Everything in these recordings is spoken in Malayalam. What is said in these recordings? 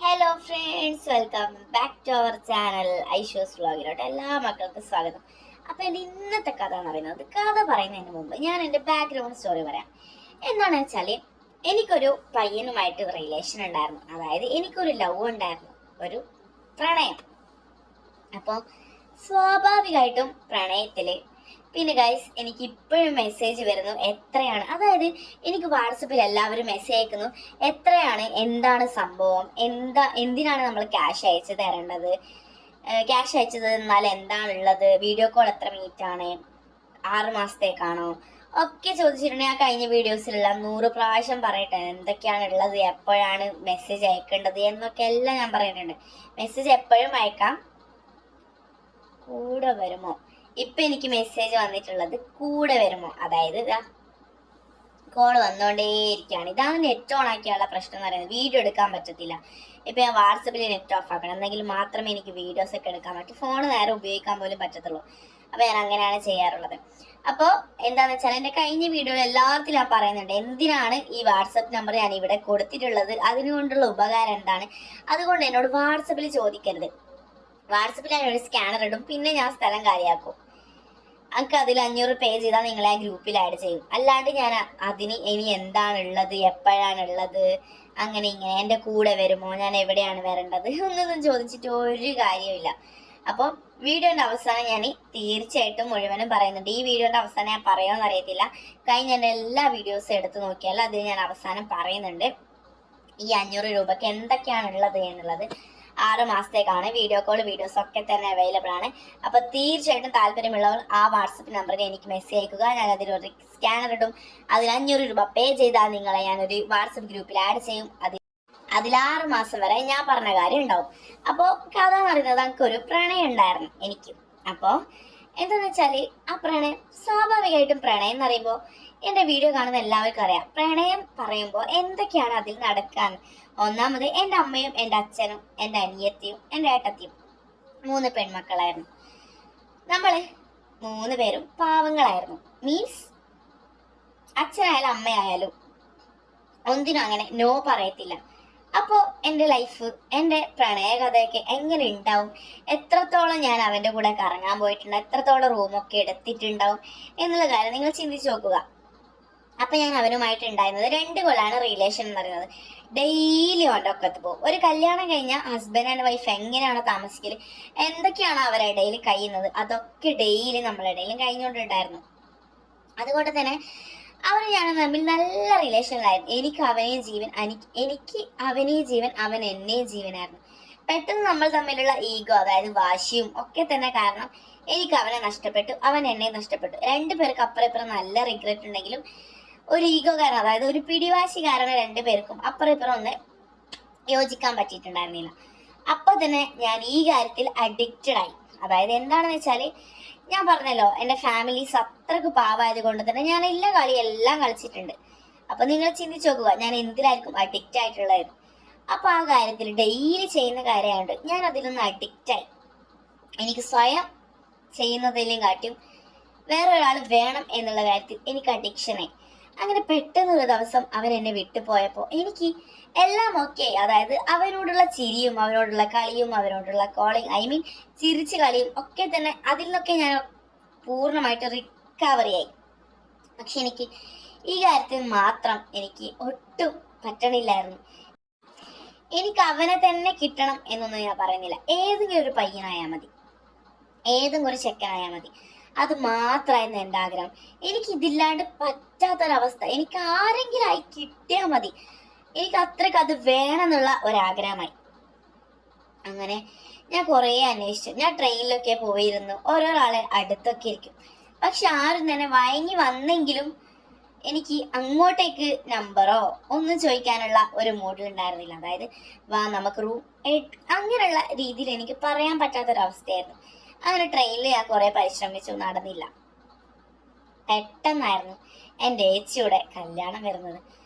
Hello friends, welcome back to our channel ഐഷോസ് വ്ളോഗിലോട്ട് എല്ലാ മക്കൾക്കും സ്വാഗതം. അപ്പോൾ എൻ്റെ ഇന്നത്തെ കഥ എന്ന് പറയുന്നത്, കഥ പറയുന്നതിന് മുമ്പ് ഞാൻ എൻ്റെ ബാക്ക്ഗ്രൗണ്ട് സ്റ്റോറി പറയാം. എന്താണെന്ന് വെച്ചാൽ, എനിക്കൊരു പയ്യനുമായിട്ട് റിലേഷൻ ഉണ്ടായിരുന്നു. അതായത് എനിക്കൊരു ലവ് ഉണ്ടായിരുന്നു, ഒരു പ്രണയം. അപ്പോൾ സ്വാഭാവികമായിട്ടും പ്രണയത്തിൽ പിന്നെ ഗൈസ് എനിക്ക് ഇപ്പോഴും മെസ്സേജ് വരുന്നു എത്രയാണ്, അതായത് എനിക്ക് വാട്സപ്പിൽ എല്ലാവരും മെസ്സേജ് അയക്കുന്നു എത്രയാണ്, എന്താണ് സംഭവം, എന്തിനാണ് നമ്മൾ ക്യാഷ് അയച്ചു തരേണ്ടത്, ക്യാഷ് അയച്ചു തന്നാൽ എന്താണുള്ളത്, വീഡിയോ കോൾ എത്ര മിനിറ്റ് ആണ്, 6 മാസത്തേക്കാണോ ഒക്കെ ചോദിച്ചിട്ടുണ്ടെങ്കിൽ ആ കഴിഞ്ഞ വീഡിയോസിലുള്ള 100 പ്രാവശ്യം പറയട്ടെ എന്തൊക്കെയാണ് ഉള്ളത്, എപ്പോഴാണ് മെസ്സേജ് അയക്കേണ്ടത് എന്നൊക്കെ എല്ലാം ഞാൻ പറയുന്നുണ്ട്. മെസ്സേജ് എപ്പോഴും അയക്കാം, കൂടെ വരുമോ. ഇപ്പൊ എനിക്ക് മെസ്സേജ് വന്നിട്ടുള്ളത് കൂടെ വരുമോ, അതായത് കോൾ വന്നുകൊണ്ടേയിരിക്കുകയാണ്. ഇതാണ് നെറ്റ് ഓൺ ആക്കിയുള്ള പ്രശ്നം എന്ന് പറയുന്നത്. വീഡിയോ എടുക്കാൻ പറ്റത്തില്ല. ഇപ്പൊ ഞാൻ വാട്സപ്പിൽ നെറ്റ് ഓഫ് ആക്കണം, എന്നെങ്കിൽ മാത്രമേ എനിക്ക് വീഡിയോസ് ഒക്കെ എടുക്കാൻ പറ്റൂ. ഫോൺ നേരെ ഉപയോഗിക്കാൻ പോലും പറ്റത്തുള്ളൂ. അപ്പൊ ഞാൻ അങ്ങനെയാണ് ചെയ്യാറുള്ളത്. അപ്പോൾ എന്താന്ന് വെച്ചാൽ, എന്റെ കഴിഞ്ഞ വീഡിയോയിൽ എല്ലാവർക്കും ഞാൻ പറയുന്നുണ്ട് എന്തിനാണ് ഈ വാട്സപ്പ് നമ്പർ ഞാൻ ഇവിടെ കൊടുത്തിട്ടുള്ളത്, അതിനുകൊണ്ടുള്ള ഉപകാരം എന്താണ്. അതുകൊണ്ട് എന്നോട് വാട്സപ്പിൽ ചോദിക്കരുത്. വാട്സപ്പിൽ ഞാൻ ഒരു സ്കാനർ ഇടും, പിന്നെ ഞാൻ സ്ഥലം കാര്യമാക്കും. എനിക്ക് അതിൽ 500 പേ ചെയ്താൽ നിങ്ങളെ ആ ഗ്രൂപ്പിൽ ആഡ് ചെയ്യും. അല്ലാണ്ട് ഞാൻ അതിന് ഇനി എന്താണുള്ളത്, എപ്പോഴാണുള്ളത്, അങ്ങനെ ഇങ്ങനെ എൻ്റെ കൂടെ വരുമോ, ഞാൻ എവിടെയാണ് വരേണ്ടത് ഒന്നും ചോദിച്ചിട്ട് ഒരു കാര്യമില്ല. അപ്പോൾ വീഡിയോൻ്റെ അവസാനം ഞാൻ തീർച്ചയായിട്ടും മുഴുവനും പറയുന്നുണ്ട്. ഈ വീഡിയോൻ്റെ അവസാനം ഞാൻ പറയുമെന്ന് അറിയത്തില്ല. കഴിഞ്ഞ എൻ്റെ എല്ലാ വീഡിയോസും എടുത്ത് നോക്കിയാൽ അതിൽ ഞാൻ അവസാനം പറയുന്നുണ്ട് ഈ 500 രൂപയ്ക്ക് എന്തൊക്കെയാണുള്ളത് എന്നുള്ളത്. 6 മാസത്തേക്കാണ്. വീഡിയോ കോൾ വീഡിയോസ് ഒക്കെ തന്നെ അവൈലബിൾ ആണ്. അപ്പോൾ തീർച്ചയായിട്ടും താല്പര്യമുള്ളവർ ആ വാട്സപ്പ് നമ്പറിൽ എനിക്ക് മെസ്സേജ് അയക്കുക. ഞാൻ അതിലൊരു സ്കാനർ ഇടും. അതിൽ 500 രൂപ പേ ചെയ്താൽ നിങ്ങളെ ഞാനൊരു വാട്സപ്പ് ഗ്രൂപ്പിൽ ആഡ് ചെയ്യും. അതിൽ 6 മാസം വരെ ഞാൻ പറഞ്ഞ കാര്യം ഉണ്ടാവും. അപ്പോൾ കഥ എന്ന് പറയുന്നത്, എനിക്കൊരു പ്രണയം ഉണ്ടായിരുന്നു എനിക്ക്. അപ്പോൾ എന്താണെന്ന് വെച്ചാൽ, ആ പ്രണയം സ്വാഭാവികമായിട്ടും പ്രണയം എന്ന് പറയുമ്പോൾ എൻ്റെ വീഡിയോ കാണുന്ന എല്ലാവർക്കും അറിയാം പ്രണയം പറയുമ്പോൾ എന്തൊക്കെയാണ് അതിൽ നടക്കാൻ. ഒന്നാമത് എൻ്റെ അമ്മയും എൻ്റെ അച്ഛനും എൻ്റെ അനിയത്തിയും എൻ്റെ ഏട്ടത്തിയും 3 പെൺമക്കളായിരുന്നു. നമ്മൾ 3 പേരും പാവങ്ങളായിരുന്നു. മീൻസ് അച്ഛനായാലും അമ്മയായാലും ഒന്നിനും അങ്ങനെ നോ പറയത്തില്ല. അപ്പോൾ എൻ്റെ ലൈഫ്, എൻ്റെ പ്രണയകഥയൊക്കെ എങ്ങനെ ഉണ്ടാവും, എത്രത്തോളം ഞാൻ അവൻ്റെ കൂടെ കറങ്ങാൻ പോയിട്ടുണ്ട്, എത്രത്തോളം റൂമൊക്കെ എടുത്തിട്ടുണ്ടാവും എന്നുള്ള കാര്യം നിങ്ങൾ ചിന്തിച്ച് നോക്കുക. അപ്പം ഞാൻ അവനുമായിട്ട് ഉണ്ടായിരുന്നത് 2 കൊല്ലമാണ് റിലേഷൻ എന്ന് പറയുന്നത്. ഡെയിലി അവൻ്റെ ഒക്കത്ത് പോകും. ഒരു കല്യാണം കഴിഞ്ഞാൽ ഹസ്ബൻഡ് ആൻഡ് വൈഫ് എങ്ങനെയാണോ താമസിക്കല്, എന്തൊക്കെയാണോ അവരുടെ ഇടയിൽ കഴിയുന്നത്, അതൊക്കെ ഡെയിലി നമ്മളുടെ ഇടയിലും കഴിഞ്ഞുകൊണ്ടുണ്ടായിരുന്നു. അതുകൊണ്ട് തന്നെ അവന് ഞാനും തമ്മിൽ നല്ല റിലേഷനിലായിരുന്നു. എനിക്ക് അവനെയും ജീവൻ, എനിക്ക് അവനെയും ജീവൻ, അവൻ എന്നെയും ജീവനായിരുന്നു. പെട്ടെന്ന് നമ്മൾ തമ്മിലുള്ള ഈഗോ, അതായത് വാശിയും ഒക്കെ തന്നെ കാരണം എനിക്ക് അവനെ നഷ്ടപ്പെട്ടു, അവൻ എന്നെ നഷ്ടപ്പെട്ടു. 2 പേർക്ക് അപ്പുറം ഇപ്പുറം നല്ല റിഗ്രറ്റ് ഉണ്ടെങ്കിലും ഒരു ഈഗോ കാരണം, അതായത് ഒരു പിടിവാശി കാരണം 2 പേർക്കും അപ്പുറം ഇപ്പുറം ഒന്ന് യോജിക്കാൻ പറ്റിയിട്ടുണ്ടായിരുന്നില്ല. അപ്പൊ തന്നെ ഞാൻ ഈ കാര്യത്തിൽ അഡിക്റ്റഡ് ആയി. അതായത് എന്താണെന്ന് വെച്ചാൽ, ഞാൻ പറഞ്ഞല്ലോ എൻ്റെ ഫാമിലീസ് അത്രക്ക് പാവായത് കൊണ്ട് തന്നെ ഞാൻ എല്ലാ കളിയെല്ലാം കളിച്ചിട്ടുണ്ട്. അപ്പൊ നിങ്ങൾ ചിന്തിച്ചു നോക്കുക ഞാൻ എന്തിനായിരിക്കും അഡിക്റ്റ് ആയിട്ടുള്ളത്. അപ്പൊ ആ കാര്യത്തിൽ ഡെയിലി ചെയ്യുന്ന കാര്യമായിട്ട് ഞാൻ അതിലൊന്ന് അഡിക്റ്റായി. എനിക്ക് സ്വയം ചെയ്യുന്നതിലും കാട്ടും വേറൊരാൾ വേണം എന്നുള്ള കാര്യത്തിൽ എനിക്ക് അഡിക്ഷനായി. അങ്ങനെ പെട്ടെന്നൊരു ദിവസം അവൻ എന്നെ വിട്ടുപോയപ്പോൾ എനിക്ക് എല്ലാം ഓക്കെ. അതായത് അവനോടുള്ള ചിരിയും അവനോടുള്ള കളിയും അവനോടുള്ള കോളിങ്, ചിരിച്ച് കളിയും ഒക്കെ തന്നെ അതിൽ നിന്നൊക്കെ ഞാൻ പൂർണ്ണമായിട്ട് റിക്കവറി ആയി. പക്ഷെ എനിക്ക് ഈ കാര്യത്തിൽ മാത്രം എനിക്ക് ഒട്ടും പറ്റണില്ലായിരുന്നു. എനിക്ക് അവനെ തന്നെ കിട്ടണം എന്നൊന്നും ഞാൻ പറയുന്നില്ല. ഏതെങ്കിലും ഒരു പയ്യനായാൽ മതി, ഏതെങ്കിലും ഒരു ചെക്കനായാൽ മതി, അത് മാത്രമായിരുന്നു എൻ്റെ ആഗ്രഹം. എനിക്ക് ഇതില്ലാണ്ട് പറ്റാത്തൊരവസ്ഥ. എനിക്ക് ആരെങ്കിലും ആയി കിട്ടിയാൽ മതി. എനിക്ക് അത്രയ്ക്ക് അത് വേണമെന്നുള്ള ഒരാഗ്രഹമായി. അങ്ങനെ ഞാൻ കുറേ അന്വേഷിച്ചു. ഞാൻ ട്രെയിനിലൊക്കെ പോയിരുന്നു, ഓരോരാളെ അടുത്തൊക്കെ ഇരിക്കും. പക്ഷെ ആരും തന്നെ വഴങ്ങി വന്നെങ്കിലും എനിക്ക് അങ്ങോട്ടേക്ക് നമ്പറോ ഒന്നും ചോദിക്കാനുള്ള ഒരു മൂഡിലുണ്ടായിരുന്നില്ല. അതായത് വാ നമുക്ക് റൂം അങ്ങനെയുള്ള രീതിയിൽ എനിക്ക് പറയാൻ പറ്റാത്തൊരവസ്ഥയായിരുന്നു. അങ്ങനെ ട്രെയിനിൽ ഞാൻ കുറെ പരിശ്രമിച്ചു, നടന്നില്ല. പെട്ടെന്നായിരുന്നു എൻ്റെ ഏച്ചിയുടെ കല്യാണം വരുന്നത്.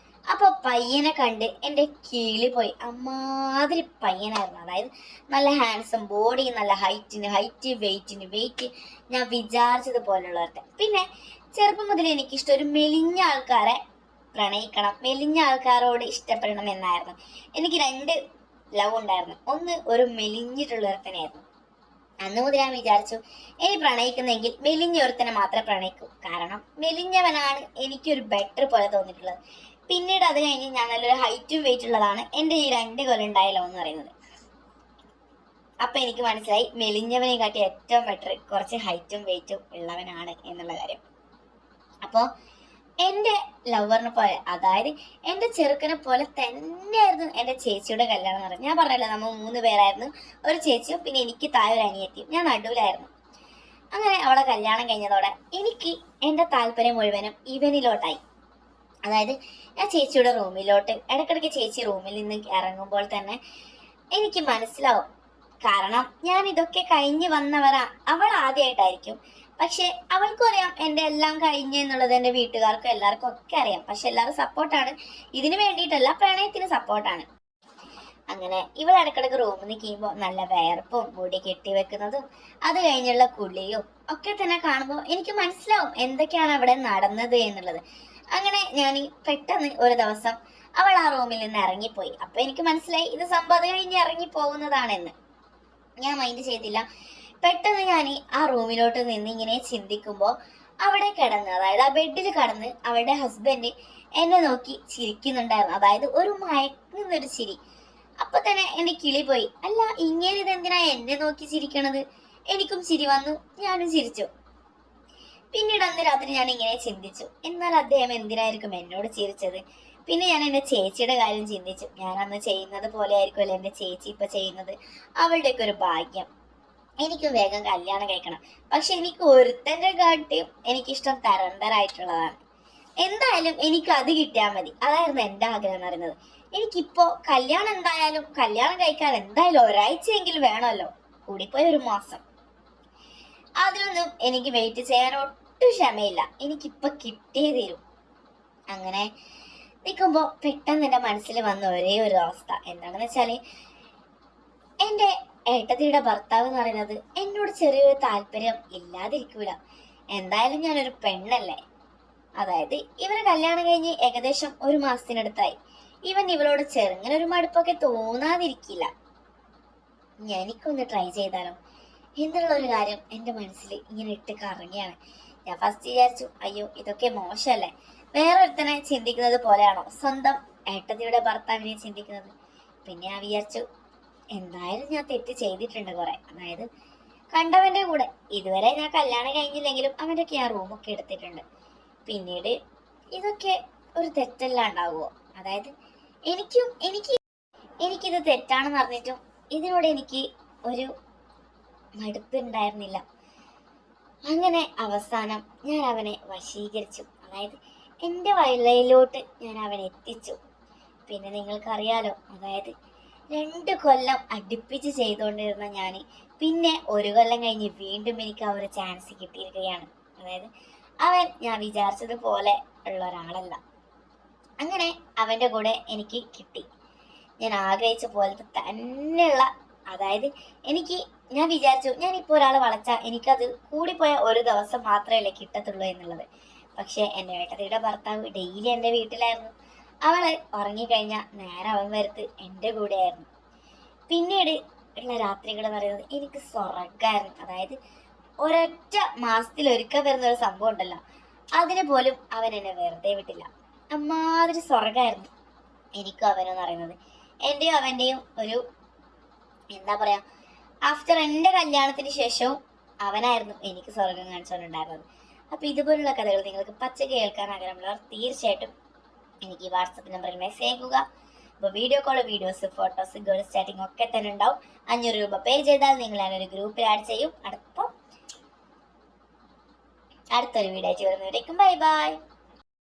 അപ്പൊ പയ്യനെ കണ്ട് എൻ്റെ കിളി പോയി. അമ്മാതിരി പയ്യനായിരുന്നു. അതായത് നല്ല ഹാൻസം ബോഡി, നല്ല ഹൈറ്റ്, വെയിറ്റ് ഞാൻ വിചാരിച്ചതുപോലുള്ളവർക്ക്. പിന്നെ ചെറുപ്പം മുതൽ എനിക്കിഷ്ടം ഒരു മെലിഞ്ഞ ആൾക്കാരെ പ്രണയിക്കണം, മെലിഞ്ഞ ആൾക്കാരോട് ഇഷ്ടപ്പെടണം എന്നായിരുന്നു. എനിക്ക് 2 ലവ് ഉണ്ടായിരുന്നു. ഒന്ന് ഒരു മെലിഞ്ഞിട്ടുള്ള ഒരുത്തനായിരുന്നു. അന്ന് മുതൽ ഞാൻ വിചാരിച്ചു, ഇനി പ്രണയിക്കുന്നെങ്കിൽ മെലിഞ്ഞ ഒരുത്തനെ മാത്രമേ പ്രണയിക്കൂ. കാരണം മെലിഞ്ഞവനാണ് എനിക്കൊരു ബെറ്റർ പോലെ തോന്നിയിട്ടുള്ളത്. പിന്നീട് അത് കഴിഞ്ഞ് ഞാൻ നല്ലൊരു ഹൈറ്റും വെയിറ്റ് ഉള്ളതാണ് എൻ്റെ ഈ 2 കൊല്ലം ഉണ്ടായ ലവ് എന്ന് പറയുന്നത്. അപ്പൊ എനിക്ക് മനസ്സിലായി മെലിഞ്ഞവനെ കാട്ടി ഏറ്റവും ബെറ്റർ കുറച്ച് ഹൈറ്റും വെയിറ്റും ഉള്ളവനാണ് എന്നുള്ള കാര്യം. അപ്പോൾ എൻ്റെ ലവറിനെ പോലെ, അതായത് എൻ്റെ ചെറുക്കനെ പോലെ തന്നെയായിരുന്നു എൻ്റെ ചേച്ചിയുടെ കല്യാണം എന്ന് പറയുന്നത്. ഞാൻ പറഞ്ഞല്ലോ, നമ്മൾ 3 പേരായിരുന്നു, ഒരു ചേച്ചിയും പിന്നെ എനിക്ക് താഴെ ഒരു അനിയത്തിയും, ഞാൻ നടുവിലായിരുന്നു. അങ്ങനെ അവളെ കല്യാണം കഴിഞ്ഞതോടെ എനിക്ക് എൻ്റെ താല്പര്യം മുഴുവനും ഇവനിലോട്ടായി. അതായത് ഞാൻ ചേച്ചിയുടെ റൂമിലോട്ട് ഇടയ്ക്കിടയ്ക്ക് ചേച്ചി റൂമിൽ നിന്ന് ഇറങ്ങുമ്പോൾ തന്നെ എനിക്ക് മനസ്സിലാവും. കാരണം ഞാൻ ഇതൊക്കെ കഴിഞ്ഞ് വന്നവരാ. അവൾ ആദ്യമായിട്ടായിരിക്കും, പക്ഷെ അവൾക്കും അറിയാം എൻ്റെ എല്ലാം കഴിഞ്ഞു എന്നുള്ളത്. എൻ്റെ വീട്ടുകാർക്കും എല്ലാവർക്കും ഒക്കെ അറിയാം. പക്ഷെ എല്ലാവരും സപ്പോർട്ടാണ്, ഇതിന് വേണ്ടിയിട്ടല്ല, പ്രണയത്തിന് സപ്പോർട്ടാണ്. അങ്ങനെ ഇവൾ ഇടക്കിടക്ക് റൂമിൽ നിന്ന് കഴിയുമ്പോൾ നല്ല വേർപ്പും മുടി കെട്ടിവെക്കുന്നതും അത് കഴിഞ്ഞുള്ള കുളിയും ഒക്കെ തന്നെ കാണുമ്പോൾ എനിക്ക് മനസ്സിലാവും എന്തൊക്കെയാണ് അവിടെ നടന്നത് എന്നുള്ളത്. അങ്ങനെ ഞാൻ പെട്ടെന്ന് ഒരു ദിവസം അവൾ ആ റൂമിൽ നിന്ന് ഇറങ്ങിപ്പോയി. അപ്പൊ എനിക്ക് മനസ്സിലായി ഇത് സംഭവം കഴിഞ്ഞ് ഇറങ്ങി പോകുന്നതാണെന്ന്. ഞാൻ മൈൻഡ് ചെയ്തില്ല. പെട്ടെന്ന് ഞാൻ ആ റൂമിലോട്ട് നിന്ന് ഇങ്ങനെ ചിന്തിക്കുമ്പോൾ അവിടെ കിടന്ന്, അതായത് ആ ബെഡിൽ കിടന്ന് അവളുടെ ഹസ്ബൻഡ് എന്നെ നോക്കി ചിരിക്കുന്നുണ്ടായിരുന്നു. അതായത് ഒരു മയക്കുന്നൊരു ചിരി. അപ്പൊ തന്നെ എന്റെ കിളി പോയി. അല്ല, ഇങ്ങനെ ഇതെന്തിനാ എന്നെ നോക്കി ചിരിക്കണത്? എനിക്കും ചിരി വന്നു, ഞാനും ചിരിച്ചു. പിന്നീട് അന്ന് രാത്രി ഞാൻ ഇങ്ങനെ ചിന്തിച്ചു, എന്നാൽ അദ്ദേഹം എന്തിനായിരിക്കും എന്നോട് ചിരിച്ചത്? പിന്നെ ഞാൻ എൻ്റെ ചേച്ചിയുടെ കാര്യം ചിന്തിച്ചു. ഞാൻ അന്ന് ചെയ്യുന്നത് പോലെ ആയിരിക്കുമല്ലോ എൻ്റെ ചേച്ചി ഇപ്പൊ ചെയ്യുന്നത്. അവളുടെയൊക്കെ ഒരു ഭാഗ്യം. എനിക്കും വേഗം കല്യാണം കഴിക്കണം. പക്ഷെ എനിക്ക് ഒരുത്തൻ്റെ കാട്ടിയും എനിക്കിഷ്ടം തരന്തരായിട്ടുള്ളതാണ്. എന്തായാലും എനിക്ക് അത് കിട്ടിയാൽ മതി, അതായിരുന്നു എൻ്റെ ആഗ്രഹം എന്ന് പറയുന്നത്. എനിക്കിപ്പോ കല്യാണം എന്തായാലും കല്യാണം കഴിക്കാൻ എന്തായാലും ഒരാഴ്ചയെങ്കിലും വേണമല്ലോ, കൂടിപ്പോയി 1 മാസം. അതിനൊന്നും എനിക്ക് വെയിറ്റ് ചെയ്യാൻ ഒട്ടും ക്ഷമയില്ല. എനിക്കിപ്പൊ കിട്ടിയേ തീരും. അങ്ങനെ നിൽക്കുമ്പോൾ പെട്ടെന്ന് എൻ്റെ മനസ്സിൽ വന്ന ഒരേ ഒരു അവസ്ഥ എന്താണെന്ന് വെച്ചാല്, എൻ്റെ ഏട്ടത്തിയുടെ ഭർത്താവ് എന്ന് പറയുന്നത് എന്നോട് ചെറിയൊരു താല്പര്യം ഇല്ലാതിരിക്കൂല. എന്തായാലും ഞാനൊരു പെണ്ണല്ലേ. അതായത് ഇവരെ കല്യാണം കഴിഞ്ഞ് ഏകദേശം 1 മാസത്തിനടുത്തായി. ഇവൻ ഇവളോട് ചെറുങ്ങനെ ഒരു മടുപ്പൊക്കെ തോന്നാതിരിക്കില്ല. എനിക്കൊന്ന് ട്രൈ ചെയ്താലോ എന്നുള്ള ഒരു കാര്യം എൻ്റെ മനസ്സിൽ ഇങ്ങനെ ഇട്ട് കറങ്ങിയാണ്. ഞാൻ ഫസ്റ്റ് വിചാരിച്ചു, അയ്യോ ഇതൊക്കെ മോശമല്ലേ, വേറൊരുത്തനെ ചിന്തിക്കുന്നത് പോലെയാണോ സ്വന്തം ഏട്ടത്തിയുടെ ഭർത്താവിനെ ചിന്തിക്കുന്നത്? പിന്നെ ഞാൻ വിചാരിച്ചു, എന്തായാലും ഞാൻ തെറ്റ് ചെയ്തിട്ടുണ്ട് കുറെ. അതായത് കണ്ടവന്റെ കൂടെ ഇതുവരെ ഞാൻ കല്യാണം കഴിഞ്ഞില്ലെങ്കിലും അവൻ്റെയൊക്കെ ഞാൻ റൂമൊക്കെ എടുത്തിട്ടുണ്ട്. പിന്നീട് ഇതൊക്കെ ഒരു തെറ്റല്ലാണ്ടാവുമോ? അതായത് എനിക്കിത് തെറ്റാണെന്ന് അറിഞ്ഞിട്ടും ഇതിനോട് എനിക്ക് ഒരു മടുപ്പുണ്ടായിരുന്നില്ല. അങ്ങനെ അവസാനം ഞാൻ അവനെ വശീകരിച്ചു. അതായത് എൻ്റെ വയലയിലോട്ട് ഞാൻ അവനെ എത്തിച്ചു. പിന്നെ നിങ്ങൾക്കറിയാലോ, അതായത് 2 കൊല്ലം അടുപ്പിച്ച് ചെയ്തുകൊണ്ടിരുന്ന ഞാൻ പിന്നെ 1 കൊല്ലം കഴിഞ്ഞ് വീണ്ടും എനിക്ക് ആ ഒരു ചാൻസ് കിട്ടിയിരിക്കുകയാണ്. അതായത് അവൻ ഞാൻ വിചാരിച്ചതുപോലെ ഉള്ള ഒരാളല്ല. അങ്ങനെ അവൻ്റെ കൂടെ എനിക്ക് കിട്ടി ഞാൻ ആഗ്രഹിച്ച പോലത്തെ തന്നെയുള്ള, അതായത് ഞാൻ വിചാരിച്ചു ഞാനിപ്പോൾ ഒരാളെ വളച്ചാൽ എനിക്കത് കൂടിപ്പോയ 1 ദിവസം മാത്രമല്ലേ കിട്ടത്തുള്ളൂ എന്നുള്ളത്. പക്ഷെ എൻ്റെ ഏട്ടത്തിയുടെ ഭർത്താവ് ഡെയിലി എൻ്റെ വീട്ടിലായിരുന്നു. അവള് ഉറങ്ങിക്കഴിഞ്ഞാൽ നേരെ അവൻ വരുത്ത് എൻ്റെ കൂടെയായിരുന്നു. പിന്നീട് ഉള്ള രാത്രികൾ പറയുന്നത് എനിക്ക് സ്വർഗ്ഗമായിരുന്നു. അതായത് ഒരൊറ്റ മാസത്തിലൊരിക്കൽ വരുന്ന ഒരു സംഭവം ഉണ്ടല്ലോ, അതിന് പോലും അവൻ എന്നെ വെറുതെ വിട്ടില്ല. അമ്മാതിരി സ്വർഗ്ഗമായിരുന്നു എനിക്കും അവനെന്ന് പറയുന്നത്. എൻ്റെയും അവൻ്റെയും ഒരു എന്താ പറയാ, ആഫ്റ്റർ എൻ്റെ കല്യാണത്തിന് ശേഷവും അവനായിരുന്നു എനിക്ക് സ്വർഗം കാണിച്ചുകൊണ്ടുണ്ടായിരുന്നത്. അപ്പൊ ഇതുപോലുള്ള കഥകൾ നിങ്ങൾക്ക് പച്ചക്ക് കേൾക്കാൻ ആഗ്രഹമുള്ളവർ തീർച്ചയായിട്ടും എനിക്ക് വാട്സപ്പ് നമ്പറിൽ മെസ്സേജ് അയക്കുക. അപ്പോൾ video call, videos, photos, girls chatting ഒക്കെ തന്നെ ഉണ്ടാവും. 500 രൂപ പേ ചെയ്താൽ നിങ്ങൾ ഞാനൊരു ഗ്രൂപ്പിൽ ആഡ് ചെയ്യും. അടുത്തൊരു വീഡിയോ ആയിട്ട് വരുന്നവരേക്കും ബൈ ബൈ.